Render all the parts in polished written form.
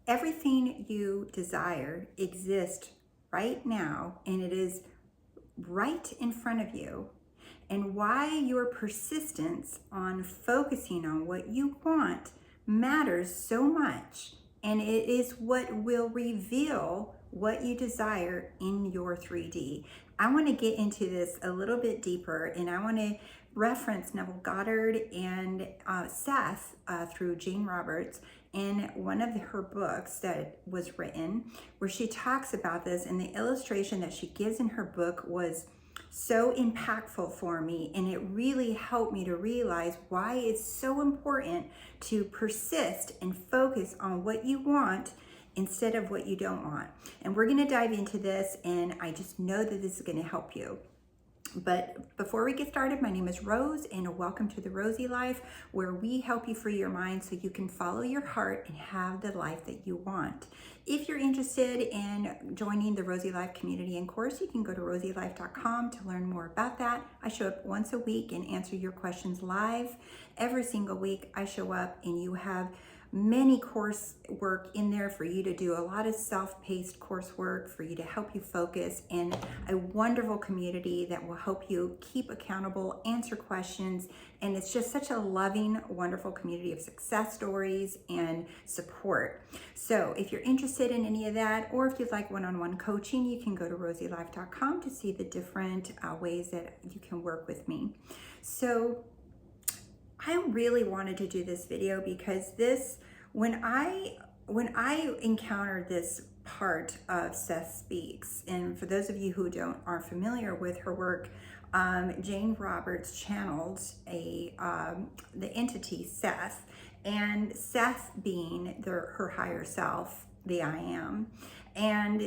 everything you desire exists right now, and it is right in front of you. And why your persistence on focusing on what you want matters so much. And it is what will reveal what you desire in your 3D. I want to get into this a little bit deeper, and I want to reference Neville Goddard and Seth through Jane Roberts in one of her books that was written, where she talks about this. And the illustration that she gives in her book was so impactful for me, and it really helped me to realize why it's so important to persist and focus on what you want instead of what you don't want. And we're going to dive into this, and I just know that this is going to help you. But before we get started, my name is Rose, and welcome to the Rosie Life, where we help you free your mind so you can follow your heart and have the life that you want. If you're interested in joining the Rosie Life community and course, you can go to rosielife.com to learn more about that. I show up once a week and answer your questions live. Every single week I show up, and you have many coursework in there for you to do, a lot of self-paced coursework for you to help you focus, and a wonderful community that will help you keep accountable, answer questions, and it's just such a loving, wonderful community of success stories and support. So if you're interested in any of that, or if you'd like one-on-one coaching, you can go to rosielife.com to see the different ways that you can work with me. So I really wanted to do this video because when I encountered this part of Seth Speaks, and for those of you who aren't familiar with her work, Jane Roberts channeled the entity Seth, and Seth being her higher self, the I am, and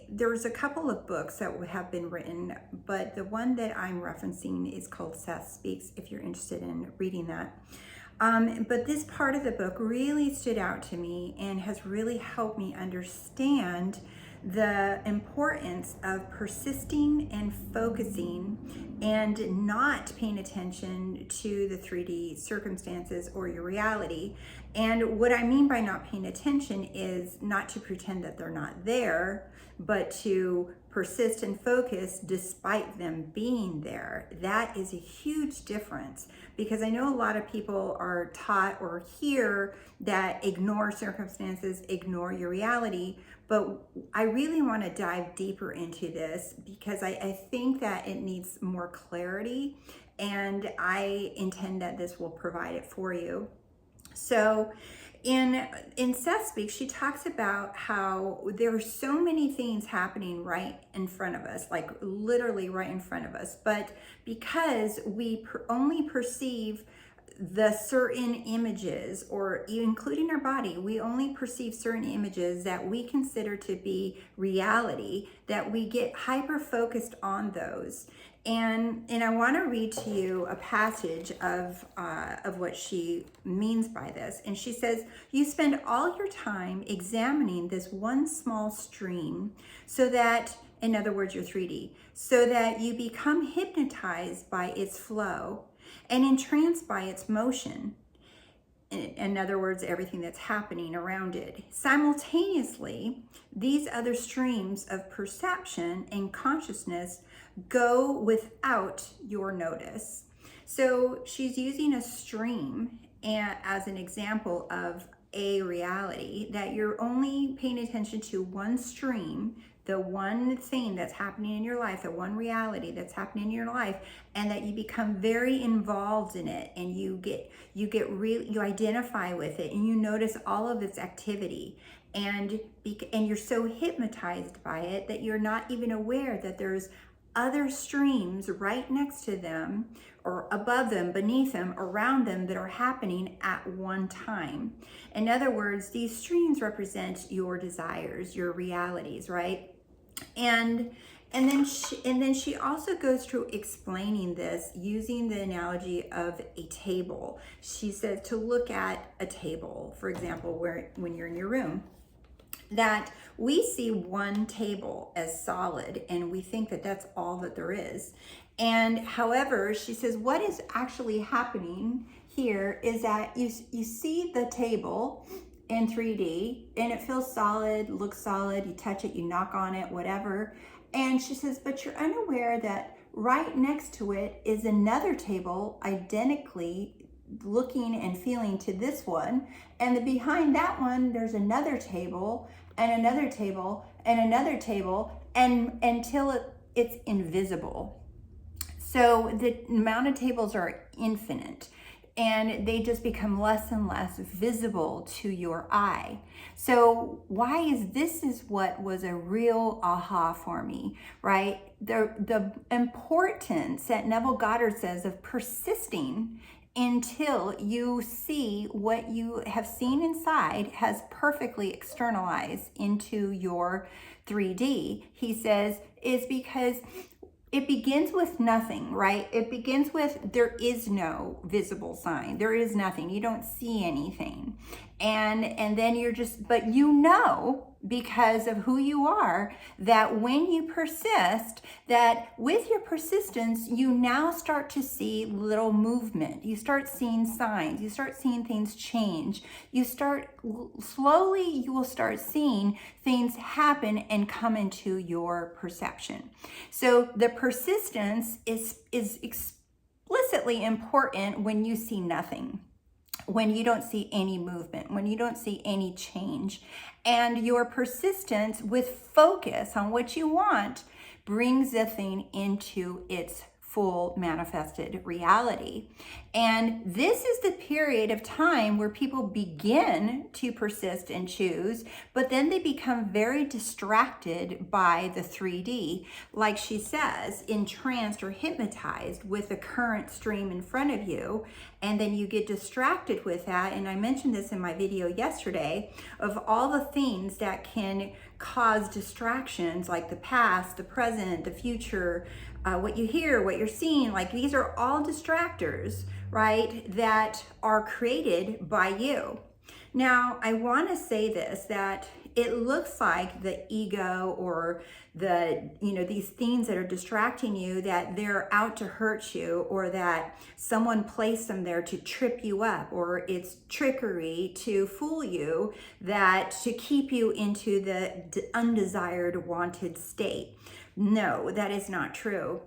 there's a couple of books that have been written, but the one that I'm referencing is called Seth Speaks, if you're interested in reading that. But this part of the book really stood out to me and has really helped me understand the importance of persisting and focusing and not paying attention to the 3D circumstances or your reality. And what I mean by not paying attention is not to pretend that they're not there, but to persist and focus despite them being there. That is a huge difference, because I know a lot of people are taught or hear that ignore circumstances, ignore your reality, but I really want to dive deeper into this because I think that it needs more clarity, and I intend that this will provide it for you. So in Seth Speaks, she talks about how there are so many things happening right in front of us, like literally right in front of us, but because we only perceive the certain images, or including our body, we only perceive certain images that we consider to be reality, that we get hyper focused on those. And I want to read to you a passage of what she means by this. And she says, "You spend all your time examining this one small stream, so that, in other words, your 3D, so that you become hypnotized by its flow and entranced by its motion." In other words, everything that's happening around it. Simultaneously, these other streams of perception and consciousness go without your notice. So she's using a stream as an example of a reality, that you're only paying attention to one stream, the one thing that's happening in your life, the one reality that's happening in your life, and that you become very involved in it, and you identify with it, and you notice all of its activity, and you're so hypnotized by it that you're not even aware that there's other streams right next to them, or above them, beneath them, around them, that are happening at one time. In other words, these streams represent your desires, your realities, right? And then she also goes through explaining this using the analogy of a table. She says to look at a table, for example, when you're in your room, that we see one table as solid, and we think that that's all that there is. And however, she says what is actually happening here is that you see the table, in 3D and it feels solid, looks solid, you touch it, you knock on it, whatever. And she says, but you're unaware that right next to it is another table identically looking and feeling to this one, and behind that one there's another table and another table and another table, and until it's invisible. So the amount of tables are infinite, and they just become less and less visible to your eye. So this is what was a real aha for me, right? The importance that Neville Goddard says of persisting until you see what you have seen inside has perfectly externalized into your 3D, he says, is because it begins with nothing, right? It begins with there is no visible sign. There is nothing. You don't see anything. And then you're just, but you know, because of who you are, that when you persist, that with your persistence, you now start to see little movement. You start seeing signs. You start seeing things change. You will start seeing things happen and come into your perception. So the persistence is explicitly important when you see nothing, when you don't see any movement, when you don't see any change. And your persistence with focus on what you want brings the thing into its full manifested reality. And this is the period of time where people begin to persist and choose, but then they become very distracted by the 3D, like she says, entranced or hypnotized with the current stream in front of you. And then you get distracted with that. And I mentioned this in my video yesterday of all the things that can cause distractions, like the past, the present, the future, what you hear, what you're seeing. Like, these are all distractors, right, that are created by you. Now, I want to say this, that it looks like the ego or these things that are distracting you, that they're out to hurt you, or that someone placed them there to trip you up, or it's trickery to fool you, that to keep you into the undesired, wanted state. No, that is not true.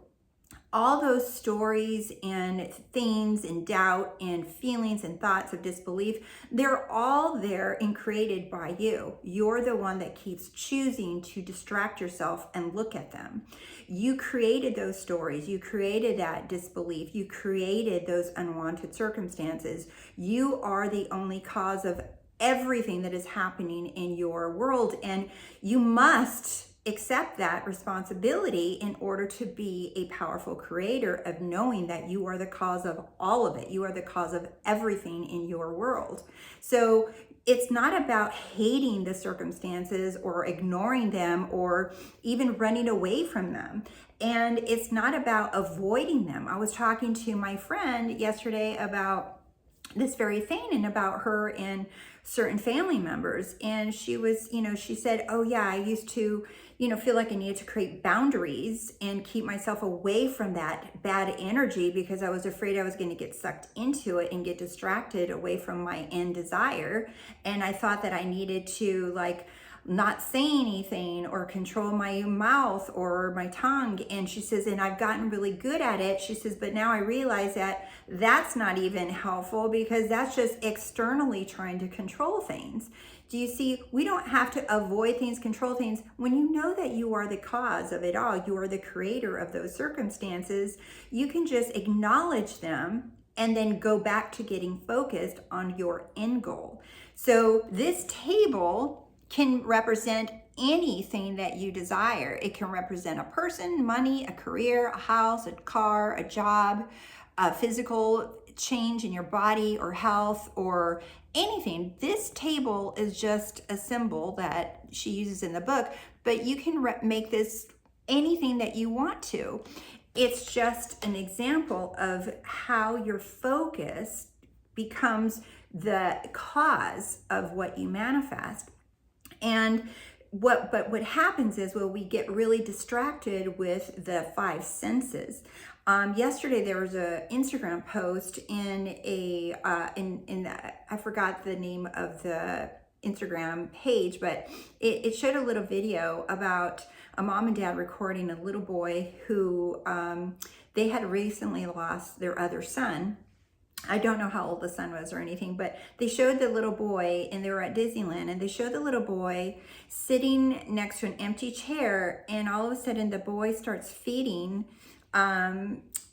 All those stories and things and doubt and feelings and thoughts of disbelief, they're all there and created by you. You're the one that keeps choosing to distract yourself and look at them. You created those stories. You created that disbelief. You created those unwanted circumstances. You are the only cause of everything that is happening in your world, and you must accept that responsibility in order to be a powerful creator of knowing that you are the cause of all of it. You are the cause of everything in your world. So it's not about hating the circumstances or ignoring them or even running away from them. And it's not about avoiding them. I was talking to my friend yesterday about this very thing and about her and certain family members. And she was, she said, oh yeah, I used to, feel like I needed to create boundaries and keep myself away from that bad energy because I was afraid I was going to get sucked into it and get distracted away from my end desire. And I thought that I needed to not say anything or control my mouth or my tongue. And she says, and I've gotten really good at it. She says, but now I realize that that's not even helpful because that's just externally trying to control things. Do you see? We don't have to avoid things, control things. When you know that you are the cause of it all, you are the creator of those circumstances, you can just acknowledge them and then go back to getting focused on your end goal. So this table can represent anything that you desire. It can represent a person, money, a career, a house, a car, a job, a physical change in your body or health or anything. This table is just a symbol that she uses in the book, but you can make this anything that you want to. It's just an example of how your focus becomes the cause of what you manifest. And what happens is, well, we get really distracted with the five senses. Yesterday there was a Instagram post in I forgot the name of the Instagram page, but it showed a little video about a mom and dad recording a little boy who they had recently lost their other son. I don't know how old the son was or anything, but they showed the little boy, and they were at Disneyland, and they showed the little boy sitting next to an empty chair, and all of a sudden the boy starts feeding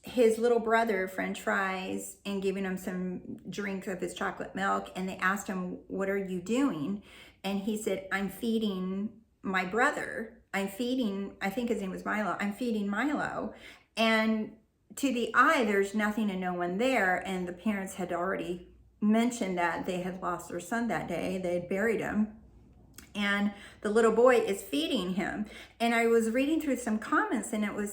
his little brother French fries and giving him some drinks of his chocolate milk. And they asked him, "What are you doing?" And he said, "I'm feeding my brother. I'm feeding," I think his name was Milo, "I'm feeding Milo." And to the eye, there's nothing and no one there. And the parents had already mentioned that they had lost their son that day. They had buried him. And the little boy is feeding him. And I was reading through some comments, and they were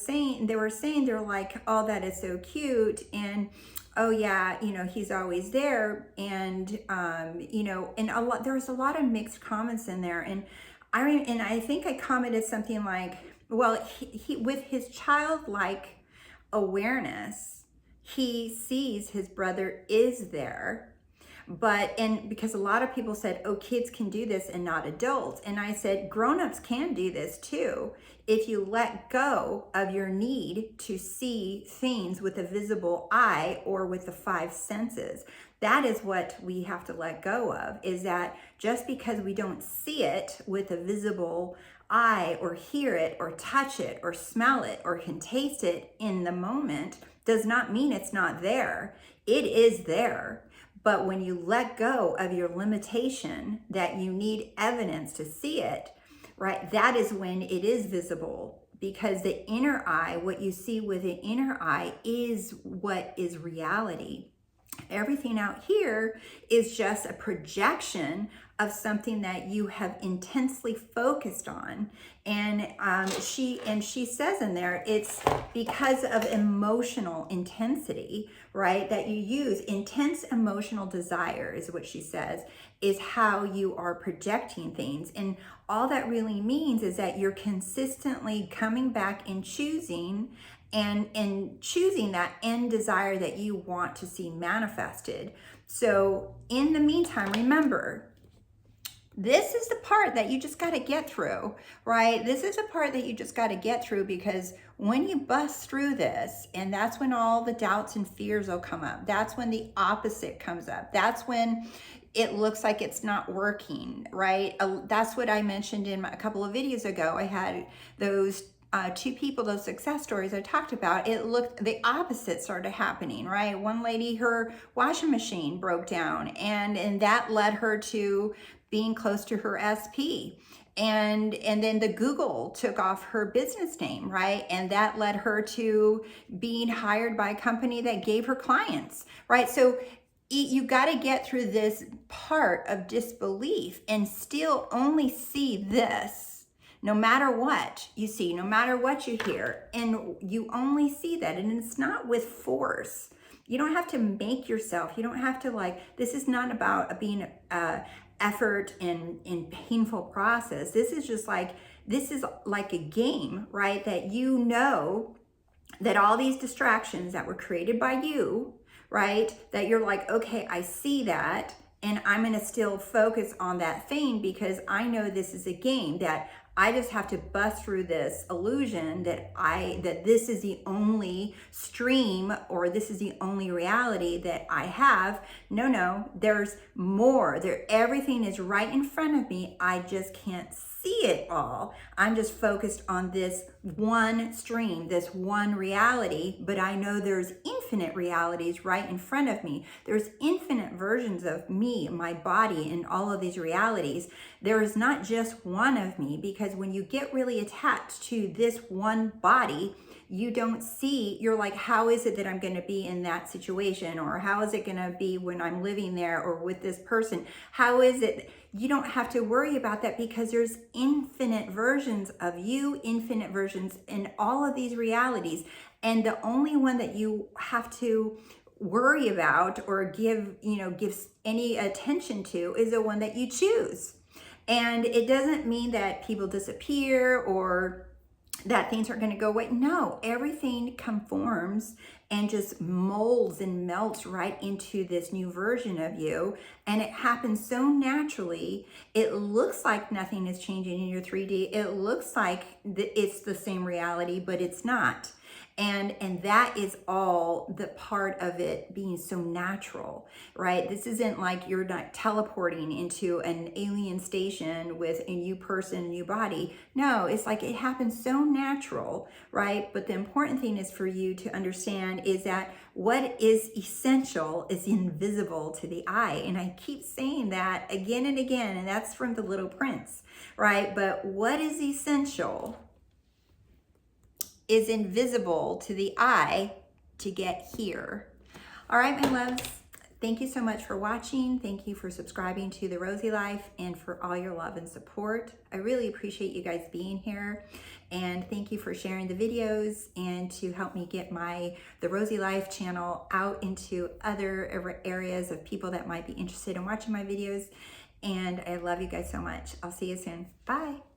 saying, they're like, "Oh, that is so cute." And, "Oh yeah, he's always there." And, and there was a lot of mixed comments in there. And I think I commented something like, well, he with his childlike awareness, he sees his brother is there. And because a lot of people said, "Oh, kids can do this and not adults." And I said, grown-ups can do this too. If you let go of your need to see things with a visible eye or with the five senses, that is what we have to let go of, is that just because we don't see it with a visible eye or hear it or touch it or smell it or can taste it in the moment does not mean it's not there. It is there. But when you let go of your limitation that you need evidence to see it, right, that is when it is visible. Because the inner eye, what you see with the inner eye, is what is reality. Everything out here is just a projection of something that you have intensely focused on. And she says in there, it's because of emotional intensity, right, that you use. Intense emotional desire is what she says, is how you are projecting things. And all that really means is that you're consistently coming back and choosing that end desire that you want to see manifested. So in the meantime, remember, this is the part that you just got to get through, right? This is the part that you just got to get through, because when you bust through this, and that's when all the doubts and fears will come up. That's when the opposite comes up. That's when it looks like it's not working, right? That's what I mentioned in a couple of videos ago. I had those two people, those success stories I talked about. It looked, the opposite started happening, right? One lady, her washing machine broke down, and that led her to being close to her SP. And then the Google took off her business name, right? And that led her to being hired by a company that gave her clients, right? So you got to get through this part of disbelief and still only see this, no matter what you see, no matter what you hear, and you only see that. And it's not with force. You don't have to make yourself, you don't have to this is not about being effort and painful process. This is like a game, right? That that all these distractions that were created by you, right? That you're like, okay, I see that, and I'm going to still focus on that thing because I know this is a game, that I just have to bust through this illusion that this is the only stream, or this is the only reality that I have. No, there's more. Everything is right in front of me. I just can't see it all. I'm just focused on this one stream, this one reality, but I know there's infinite realities right in front of me. There's infinite versions of me, my body, and all of these realities. There is not just one of me, because when you get really attached to this one body, you don't see, you're like, how is it that I'm going to be in that situation? Or how is it going to be when I'm living there or with this person? How is it? You don't have to worry about that, because there's infinite versions of you, infinite versions in all of these realities. And the only one that you have to worry about or give any attention to is the one that you choose. And it doesn't mean that people disappear or that things are going to go away. No, everything conforms and just molds and melts right into this new version of you. And it happens so naturally. It looks like nothing is changing in your 3D. It looks like it's the same reality, but it's not. And that is all the part of it being so natural, right? This isn't like you're not teleporting into an alien station with a new person, new body. No, it's like it happens so natural, right? But the important thing is for you to understand is that what is essential is invisible to the eye. And I keep saying that again and again, and that's from The Little Prince, right? But what is essential is invisible to the eye to get here. All right, my loves, thank you so much for watching. Thank you for subscribing to The Rosie Life and for all your love and support. I really appreciate you guys being here. And thank you for sharing the videos and to help me get The Rosie Life channel out into other areas of people that might be interested in watching my videos. And I love you guys so much. I'll see you soon. Bye.